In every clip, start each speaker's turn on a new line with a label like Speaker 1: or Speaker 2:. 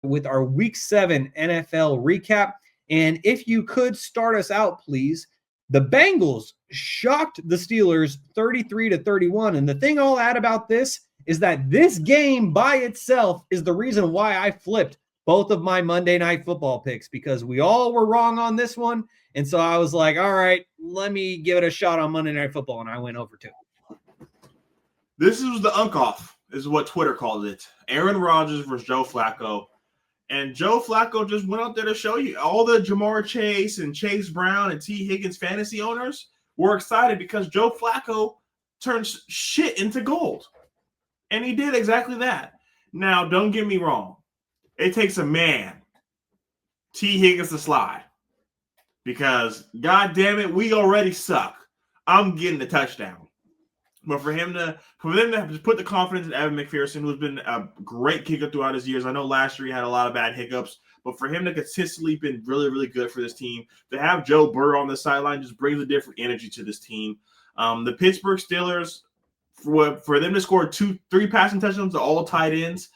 Speaker 1: with our Week 7 NFL recap. And if you could start us out, please. The Bengals shocked the Steelers 33-31. And the thing I'll add about this is that this game by itself is the reason why I flipped both of my Monday Night Football picks, because we all were wrong on this one. And so I was like, all right, let me give it a shot on Monday Night Football. And I went over too.
Speaker 2: This was the unk-off, is what Twitter called it. Aaron Rodgers versus Joe Flacco. And Joe Flacco just went out there to show you all the Jamar Chase and Chase Brown and T. Higgins fantasy owners were excited because Joe Flacco turns shit into gold. And he did exactly that. Now, don't get me wrong. It takes a man, T. Higgins, to slide. Because, God damn it, we already suck. I'm getting the touchdown. But for them to put the confidence in Evan McPherson, who's been a great kicker throughout his years. I know last year he had a lot of bad hiccups, but for him to consistently been really, really good for this team, to have Joe Burrow on the sideline just brings a different energy to this team. The Pittsburgh Steelers, for them to score 3 passing touchdowns to all tight ends,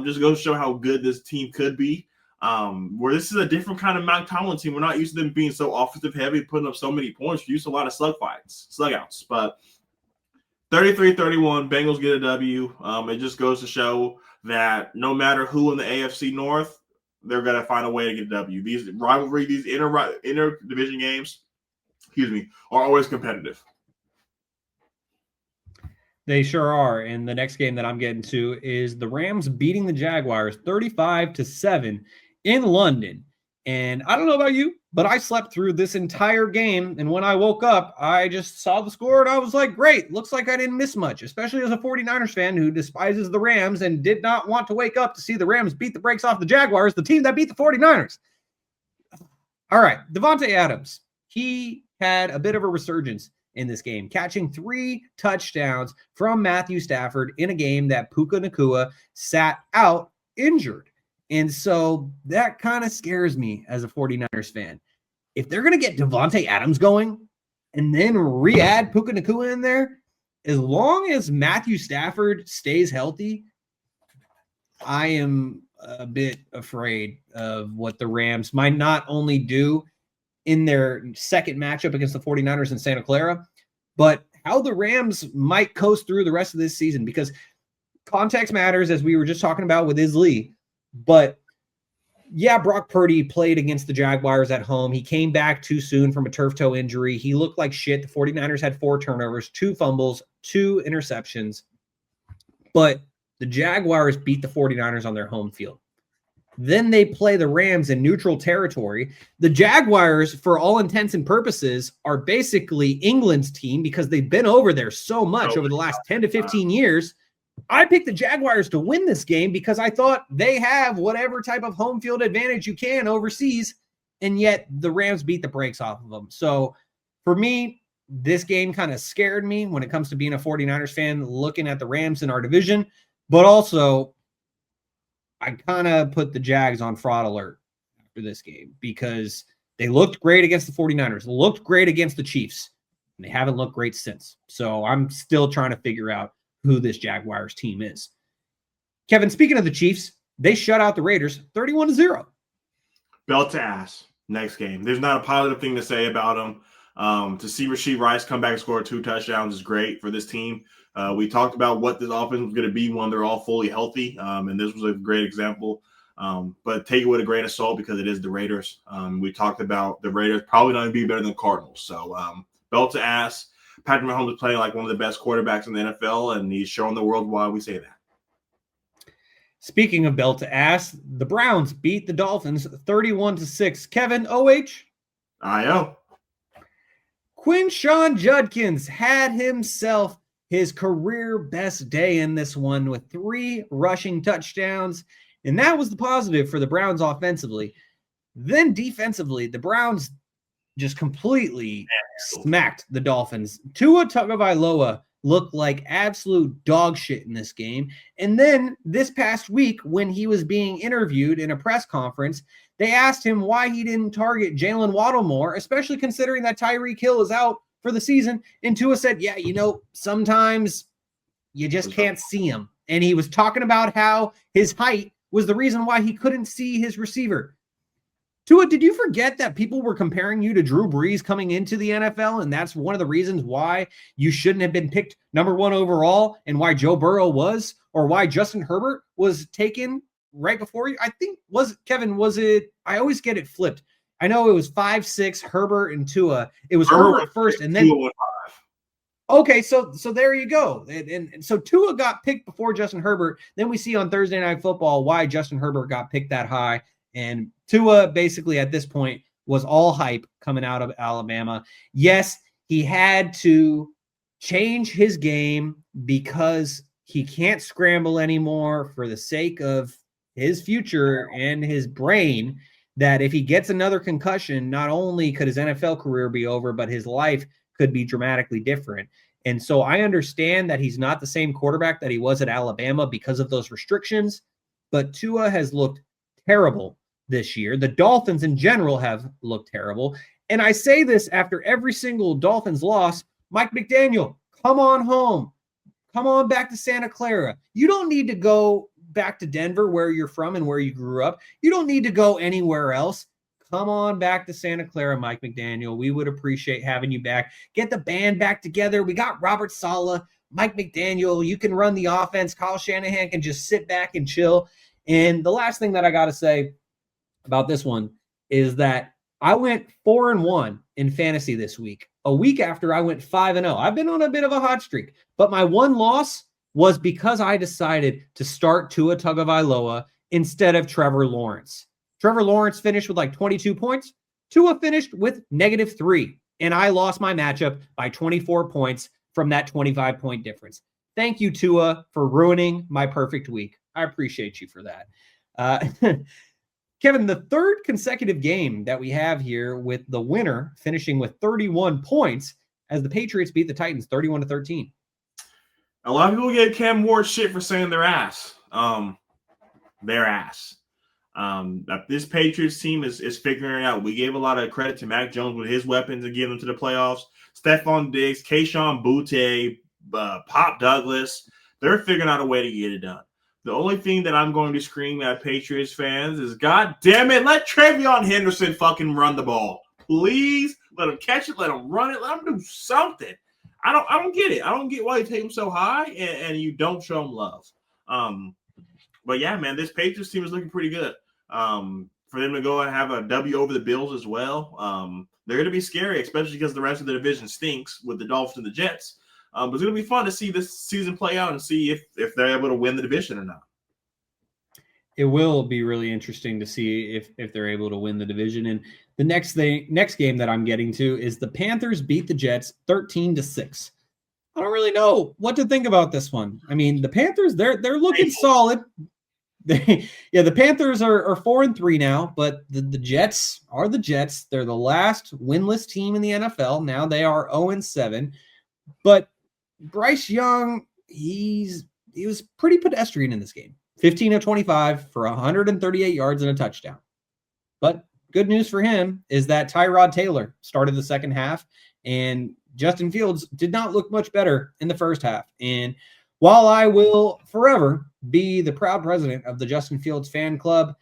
Speaker 2: just goes to show how good this team could be. Where this is a different kind of Mike Tomlin team. We're not used to them being so offensive heavy, putting up so many points. We're used to a lot of slugouts. But 33-31, Bengals get a W. It just goes to show that no matter who in the AFC North, they're going to find a way to get a W. These rivalry, these inter-division games, are always competitive.
Speaker 1: They sure are. And the next game that I'm getting to is the Rams beating the Jaguars 35-7 in London. And I don't know about you, but I slept through this entire game. And when I woke up, I just saw the score and I was like, great, looks like I didn't miss much, especially as a 49ers fan who despises the Rams and did not want to wake up to see the Rams beat the brakes off the Jaguars, the team that beat the 49ers. All right, Davante Adams, he had a bit of a resurgence in this game, catching 3 touchdowns from Matthew Stafford in a game that Puka Nacua sat out injured. And so that kind of scares me as a 49ers fan. If they're going to get Davante Adams going and then re-add Puka Nacua in there, as long as Matthew Stafford stays healthy, I am a bit afraid of what the Rams might not only do in their second matchup against the 49ers in Santa Clara, but how the Rams might coast through the rest of this season, because context matters, as we were just talking about with Lee. But yeah, Brock Purdy played against the Jaguars at home. He came back too soon from a turf toe injury. He looked like shit. The 49ers had 4 turnovers, 2 fumbles, 2 interceptions. But the Jaguars beat the 49ers on their home field. Then they play the Rams in neutral territory. The Jaguars, for all intents and purposes, are basically England's team because they've been over there so much over the last 10 to 15 years. I picked the Jaguars to win this game because I thought they have whatever type of home field advantage you can overseas, and yet the Rams beat the brakes off of them. So for me, this game kind of scared me when it comes to being a 49ers fan, looking at the Rams in our division, but also I kind of put the Jags on fraud alert after this game because they looked great against the 49ers, looked great against the Chiefs, and they haven't looked great since. So I'm still trying to figure out who this Jaguars team is. Kevin, speaking of the Chiefs, they shut out the Raiders 31-0.
Speaker 2: Belt to ass. Next game. There's not a positive thing to say about them. To see Rashee Rice come back and score 2 touchdowns is great for this team. We talked about what this offense was going to be when they're all fully healthy, and this was a great example. But take it with a grain of salt because it is the Raiders. We talked about the Raiders probably not going to be better than the Cardinals. So belt to ass. Patrick Mahomes is playing like one of the best quarterbacks in the NFL, and he's showing the world why we say that.
Speaker 1: Speaking of belt to ass, the Browns beat the Dolphins 31-6. Kevin, OH?
Speaker 2: I-O.
Speaker 1: Shaun Judkins had himself his career best day in this one with 3 rushing touchdowns, and that was the positive for the Browns offensively. Then defensively, the Browns just completely smacked the Dolphins. Tua Tagovailoa looked like absolute dog shit in this game. And then this past week, when he was being interviewed in a press conference, they asked him why he didn't target Jalen Waddle more, especially considering that Tyreek Hill is out for the season. And Tua said, yeah, sometimes you just can't see him. And he was talking about how his height was the reason why he couldn't see his receiver. Tua, did you forget that people were comparing you to Drew Brees coming into the NFL? And that's one of the reasons why you shouldn't have been picked number 1 overall and why Joe Burrow was, or why Justin Herbert was taken right before you. I think was it, I always get it flipped. I know it was 5, 6, Herbert and Tua. It was Herbert first and then Tua went 5. Okay, so there you go. And so Tua got picked before Justin Herbert. Then we see on Thursday Night Football why Justin Herbert got picked that high. And Tua basically at this point was all hype coming out of Alabama. Yes, he had to change his game because he can't scramble anymore for the sake of his future and his brain, that if he gets another concussion, not only could his NFL career be over, but his life could be dramatically different. And so I understand that he's not the same quarterback that he was at Alabama because of those restrictions, but Tua has looked terrible this year. The Dolphins in general have looked terrible. And I say this after every single Dolphins loss. Mike McDaniel, come on home. Come on back to Santa Clara. You don't need to go back to Denver where you're from and where you grew up. You don't need to go anywhere else. Come on back to Santa Clara, Mike McDaniel. We would appreciate having you back. Get the band back together. We got Robert Saleh, Mike McDaniel. You can run the offense. Kyle Shanahan can just sit back and chill. And the last thing that I got to say about this one is that I went 4-1 in fantasy this week, a week after I went 5-0. I've been on a bit of a hot streak, but my one loss was because I decided to start Tua Tagovailoa instead of Trevor Lawrence. Trevor Lawrence finished with like 22 points. Tua finished with -3, and I lost my matchup by 24 points from that 25-point difference. Thank you, Tua, for ruining my perfect week. I appreciate you for that. Kevin, the third consecutive game that we have here with the winner finishing with 31 points as the Patriots beat the Titans 31-13.
Speaker 2: A lot of people gave Cam Ward shit for saying their ass. Their ass. This Patriots team is figuring it out. We gave a lot of credit to Mac Jones with his weapons and getting them to the playoffs. Stephon Diggs, Kayshon Boutte, Pop Douglas. They're figuring out a way to get it done. The only thing that I'm going to scream at Patriots fans is, God damn it, let Travion Henderson fucking run the ball. Please let him catch it, let him run it, let him do something. I don't get it. I don't get why you take him so high and you don't show him love. But yeah, man, this Patriots team is looking pretty good. For them to go and have a W over the Bills as well, they're going to be scary, especially because the rest of the division stinks with the Dolphins and the Jets. But it's going to be fun to see this season play out and see if they're able to win the division or not.
Speaker 1: It will be really interesting to see if they're able to win the division. And the next game that I'm getting to is the Panthers beat the Jets 13-6. I don't really know what to think about this one. I mean, the Panthers, they're looking solid. The Panthers are 4-3 now, but the Jets are the Jets. They're the last winless team in the NFL. Now they are 0-7. But Bryce Young, he was pretty pedestrian in this game. 15 of 25 for 138 yards and a touchdown. But good news for him is that Tyrod Taylor started the second half, and Justin Fields did not look much better in the first half. And while I will forever be the proud president of the Justin Fields fan club,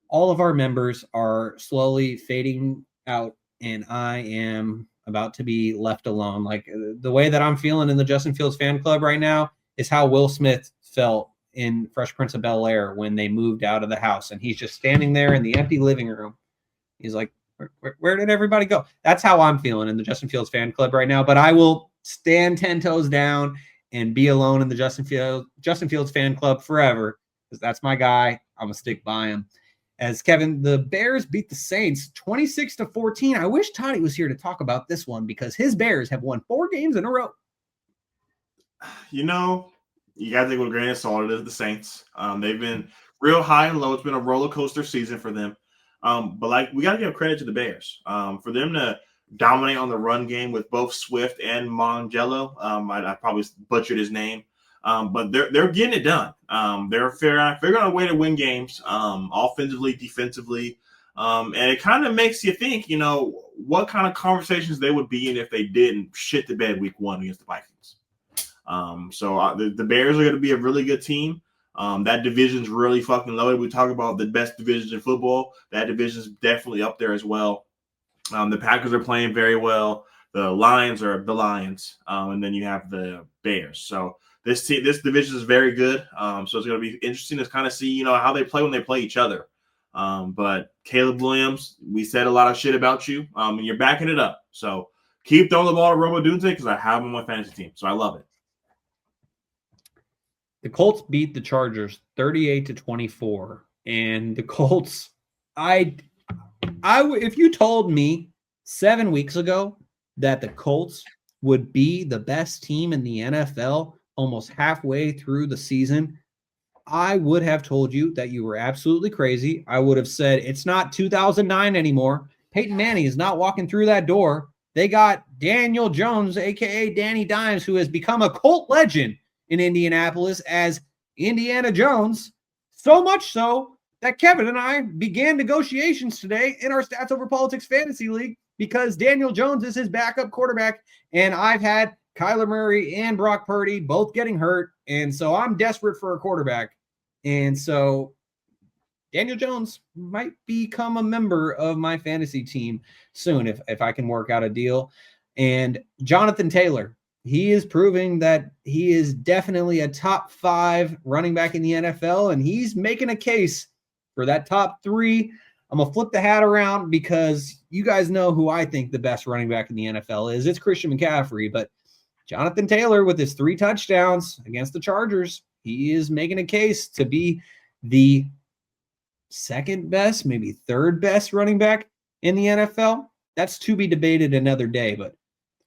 Speaker 1: all of our members are slowly fading out, and I am about to be left alone. Like, the way that I'm feeling in the Justin Fields fan club right now is how Will Smith felt in Fresh Prince of Bel-Air when they moved out of the house, and he's just standing there in the empty living room. He's like, where did everybody go? That's how I'm feeling in the Justin Fields fan club right now, but I will stand 10 toes down and be alone in the Justin Fields fan club forever, because that's my guy. I'm going to stick by him. As Kevin, the Bears beat the Saints 26-14. I wish Toddy was here to talk about this one, because his Bears have won 4 games in a row.
Speaker 2: You know, you got to take with a grain of salt. It is the Saints. They've been real high and low. It's been a roller coaster season for them. But like, we got to give credit to the Bears for them to dominate on the run game with both Swift and Mongello. I probably butchered his name, but they're getting it done. They're figuring out a way to win games, offensively, defensively, and it kind of makes you think, you know, what kind of conversations they would be in if they didn't shit the bed week 1 against the Vikings. So the Bears are going to be a really good team. That division's really fucking loaded. We talk about the best divisions in football. That division's definitely up there as well. The Packers are playing very well. The Lions are the Lions, and then you have the Bears. So this division is very good. So it's going to be interesting to kind of see, how they play when they play each other. But Caleb Williams, we said a lot of shit about you, and you're backing it up. So keep throwing the ball to Robo Dunte because I have him on my fantasy team. So I love it.
Speaker 1: The Colts beat the Chargers 38-24, and the Colts, if you told me 7 weeks ago that the Colts would be the best team in the NFL almost halfway through the season, I would have told you that you were absolutely crazy. I would have said it's not 2009 anymore. Peyton Manning is not walking through that door. They got Daniel Jones, a.k.a. Danny Dimes, who has become a Colt legend in Indianapolis as Indiana Jones, so much so that Kevin and I began negotiations today in our Stats Over Politics Fantasy League because Daniel Jones is his backup quarterback, and I've had Kyler Murray and Brock Purdy both getting hurt, and so I'm desperate for a quarterback. And so Daniel Jones might become a member of my fantasy team soon if I can work out a deal. And Jonathan Taylor, he is proving that he is definitely a top 5 running back in the NFL, and he's making a case for that top 3. I'm going to flip the hat around because you guys know who I think the best running back in the NFL is. It's Christian McCaffrey, but Jonathan Taylor with his 3 touchdowns against the Chargers, he is making a case to be the second best, maybe third best running back in the NFL. That's to be debated another day, but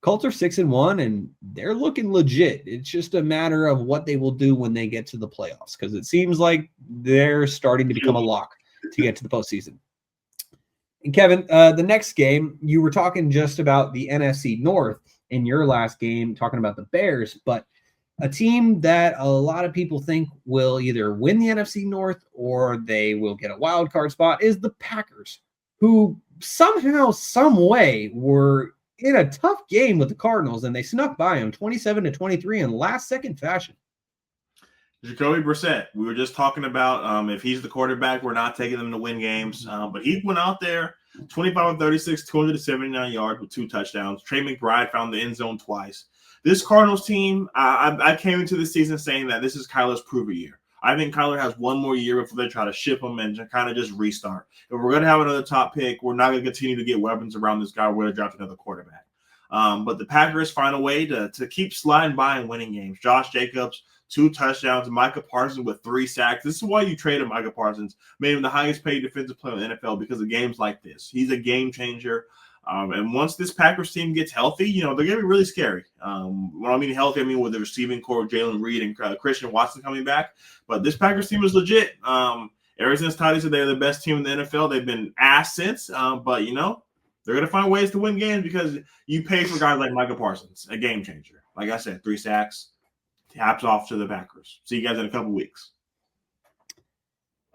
Speaker 1: Colts are 6-1 and they're looking legit. It's just a matter of what they will do when they get to the playoffs because it seems like they're starting to become a lock to get to the postseason. And Kevin, the next game, you were talking just about the NFC North in your last game, talking about the Bears, but a team that a lot of people think will either win the NFC North or they will get a wild card spot is the Packers, who somehow, some way were in a tough game with the Cardinals, and they snuck by them 27-23 in last-second fashion.
Speaker 2: Jacoby Brissett, we were just talking about if he's the quarterback, we're not taking them to win games. But he went out there, 25-36, 279 yards with 2 touchdowns. Trey McBride found the end zone twice. This Cardinals team, I came into the season saying that this is Kyler's prove year. I think Kyler has one more year before they try to ship him and kind of just restart. If we're going to have another top pick, we're not going to continue to get weapons around this guy. We're going to draft another quarterback. But the Packers find a way to keep sliding by and winning games. Josh Jacobs, 2 touchdowns. Micah Parsons with 3 sacks. This is why you traded Micah Parsons, made him the highest paid defensive player in the NFL because of games like this. He's a game changer. And once this Packers team gets healthy, they're going to be really scary. When I mean healthy, I mean with the receiving core, Jalen Reed and Christian Watson coming back. But this Packers team is legit. Ever since Toddy said they're the best team in the NFL, they've been ass since. But, they're going to find ways to win games because you pay for guys like Micah Parsons, a game changer. Like I said, 3 sacks. Hats off to the Packers. See you guys in a couple weeks.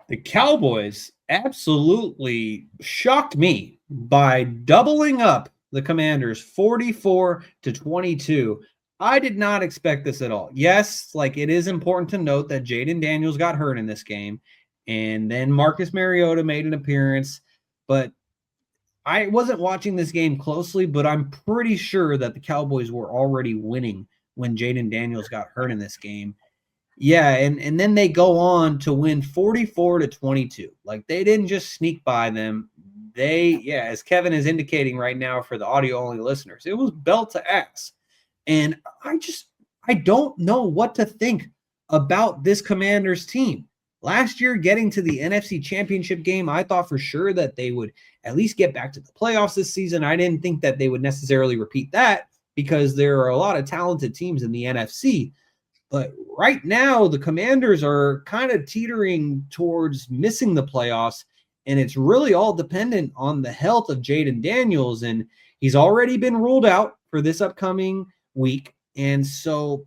Speaker 1: The Cowboys absolutely shocked me by doubling up the Commanders 44-22. I did not expect this at all. Yes, it is important to note that Jaden Daniels got hurt in this game, and then Marcus Mariota made an appearance, but I wasn't watching this game closely, but I'm pretty sure that the Cowboys were already winning when Jaden Daniels got hurt in this game. Yeah, and then they go on to win 44-22. They didn't just sneak by them. As Kevin is indicating right now for the audio-only listeners, it was belt to ass. And I don't know what to think about this Commanders team. Last year, getting to the NFC Championship game, I thought for sure that they would at least get back to the playoffs this season. I didn't think that they would necessarily repeat that because there are a lot of talented teams in the NFC. But right now, the Commanders are kind of teetering towards missing the playoffs, and it's really all dependent on the health of Jaden Daniels, and he's already been ruled out for this upcoming week, and so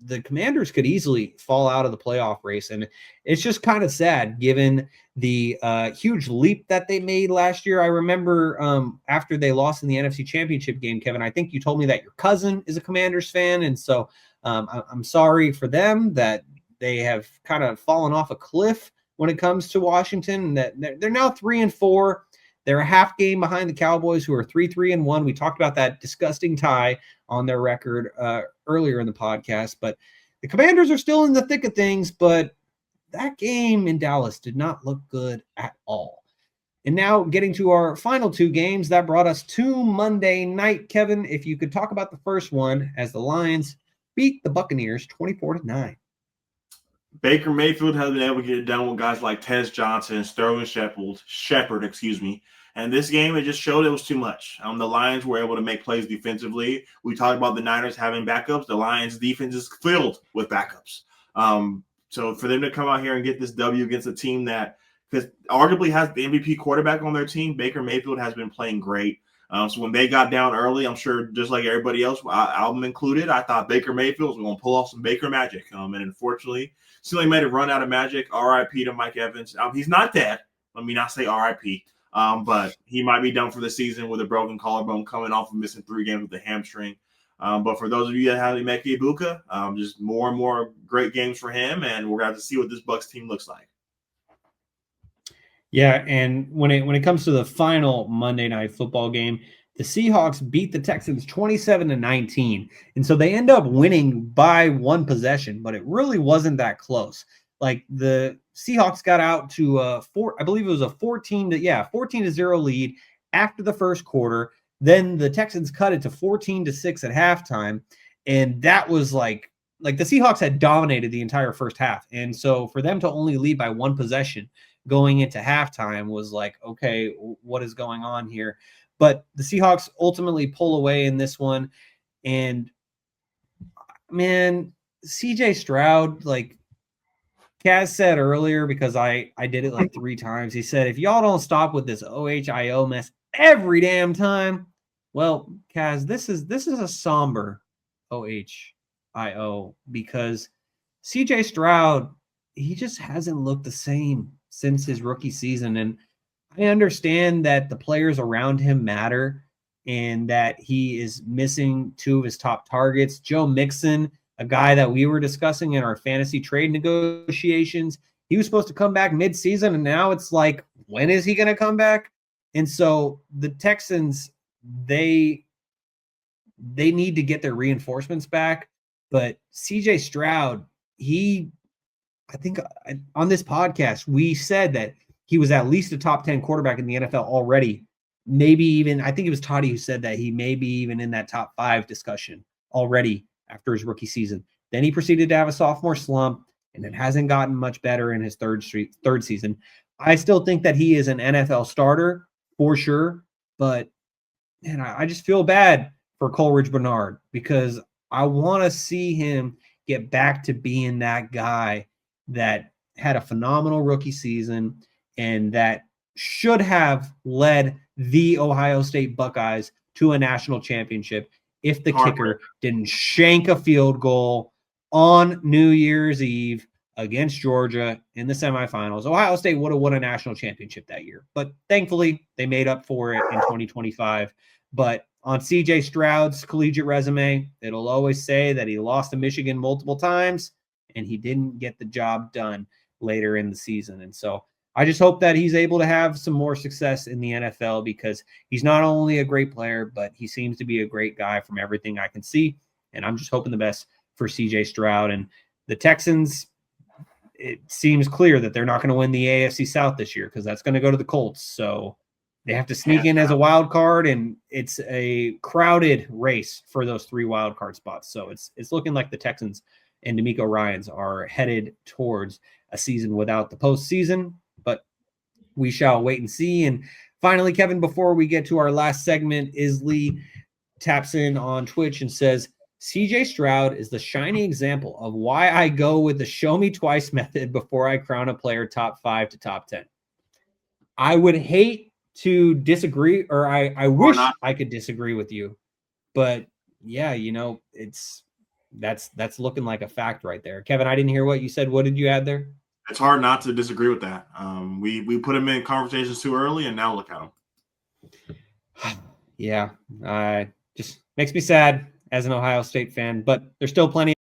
Speaker 1: the Commanders could easily fall out of the playoff race, and it's just kind of sad given the huge leap that they made last year. I remember after they lost in the NFC Championship game, Kevin, I think you told me that your cousin is a Commanders fan, and so I'm sorry for them that they have kind of fallen off a cliff when it comes to Washington. That they're now 3-4. They're a half game behind the Cowboys, who are 3-1. We talked about that disgusting tie on their record earlier in the podcast, but the Commanders are still in the thick of things. But that game in Dallas did not look good at all. And now getting to our final two games, that brought us to Monday night. Kevin, if you could talk about the first one, as the Lions beat the Buccaneers 24-9.
Speaker 2: Baker Mayfield has been able to get it done with guys like Tez Johnson, Sterling Shepard, and this game, it just showed it was too much. The Lions were able to make plays defensively. We talked about the Niners having backups. The Lions' defense is filled with backups. So for them to come out here and get this W against a team that arguably has the MVP quarterback on their team, Baker Mayfield has been playing great. So when they got down early, I'm sure just like everybody else, album included, I thought Baker Mayfield was going to pull off some Baker magic. And unfortunately, still made a run out of magic. R.I.P. to Mike Evans. He's not dead. Let me not say R.I.P. But he might be done for the season with a broken collarbone coming off of missing 3 games with a hamstring. But for those of you that have Emeka Ibuka, just more and more great games for him, and we're going to have to see what this Bucs team looks like.
Speaker 1: Yeah, and when it comes to the final Monday Night Football game, the Seahawks beat the Texans 27-19. And so they end up winning by 1 possession, but it really wasn't that close. Like the Seahawks got out to I believe it was a 14-0 lead after the first quarter. Then the Texans cut it to 14-6 at halftime. And that was like the Seahawks had dominated the entire first half. And so for them to only lead by 1 possession going into halftime was like, okay, what is going on here? But the Seahawks ultimately pull away in this one. And man, CJ Stroud, like Kaz said earlier, because I did it like 3 times. He said, if y'all don't stop with this OHIO mess every damn time, well, Kaz, this is a somber OHIO, because CJ Stroud, he just hasn't looked the same since his rookie season. And I understand that the players around him matter and that he is missing 2 of his top targets. Joe Mixon, a guy that we were discussing in our fantasy trade negotiations, he was supposed to come back mid-season, and now it's like, when is he going to come back? And so the Texans, they need to get their reinforcements back. But CJ Stroud, I think on this podcast, we said that he was at least a top 10 quarterback in the NFL already. Maybe even, I think it was Toddy who said that he may be even in that top 5 discussion already after his rookie season. Then he proceeded to have a sophomore slump, and it hasn't gotten much better in his third season. I still think that he is an NFL starter for sure, but man, I just feel bad for Coleridge Bernard, because I want to see him get back to being that guy that had a phenomenal rookie season and that should have led the Ohio State Buckeyes to a national championship if the kicker didn't shank a field goal on New Year's Eve against Georgia in the semifinals. Ohio State would have won a national championship that year, but thankfully they made up for it in 2025. But on CJ Stroud's collegiate resume, it'll always say that he lost to Michigan multiple times and he didn't get the job done later in the season. And so I just hope that he's able to have some more success in the NFL, because he's not only a great player, but he seems to be a great guy from everything I can see. And I'm just hoping the best for CJ Stroud. And the Texans, it seems clear that they're not going to win the AFC South this year, because that's going to go to the Colts. So they have to sneak in as a wild card, and it's a crowded race for those 3 wild card spots. So it's looking like the Texans and DeMeco Ryans are headed towards a season without the postseason, but we shall wait and see. And finally, Kevin, before we get to our last segment, Isley taps in on Twitch and says, CJ Stroud is the shining example of why I go with the show me twice method before I crown a player top 5 to top 10. I would hate to disagree, or I wish I could disagree with you, but yeah, that's looking like a fact right there. Kevin, I didn't hear what you said. What did you add there?
Speaker 2: It's hard not to disagree with that. We put him in conversations too early, and now look at him.
Speaker 1: Yeah, just makes me sad as an Ohio State fan, but there's still plenty